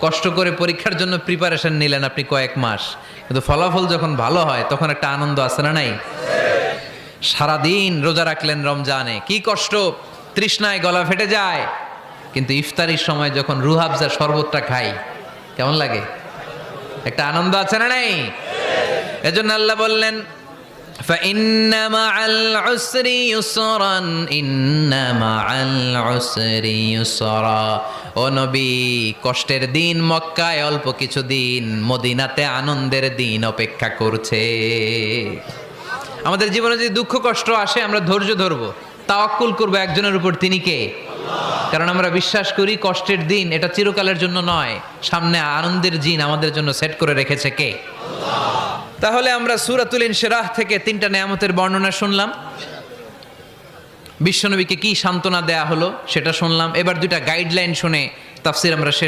কষ্ট করে পরীক্ষার জন্য প্রিপারেশন নিলেন আপনি কয়েক মাস, কিন্তু ফলাফল যখন ভালো হয় তখন একটা আনন্দ আছে না নাই? সারাদিন রোজা রাখলেন রমজানে, কি কষ্ট, তৃষ্ণায় গলা ফেটে যায়, কিন্তু ইফতারির সময় যখন রুহাবজা শরবতটা খাই কেমন লাগে? একটা আনন্দ আছে না নাই? এজন্য আল্লাহ বললেন فإن مع العسر يسرا إن مع العسر يسرا। ও নবী, কষ্টের দিন মক্কায় অল্প কিছু দিন, মদিনাতে আনন্দের দিন অপেক্ষা করছে। আমাদের জীবনে যদি দুঃখ কষ্ট আসে আমরা ধৈর্য ধরবো, তাওয়াক্কুল করবো একজনের উপর, তিনি কে? কারণ আমরা বিশ্বাস করি কষ্টের দিন এটা চিরকালের জন্য নয়, সামনে আনন্দের দিন আমাদের জন্য সেট করে রেখেছে কে? তাহলে আমরা সূরাতুল ইনশিরাহ থেকে 3টা নেয়ামতের বর্ণনা শুনলাম, বিশ্বনবীকে কি সান্ত্বনা দেয়া হলো সেটা শুনলাম। এবার 2টা গাইডলাইন শুনে তাফসীর আমরা শেষ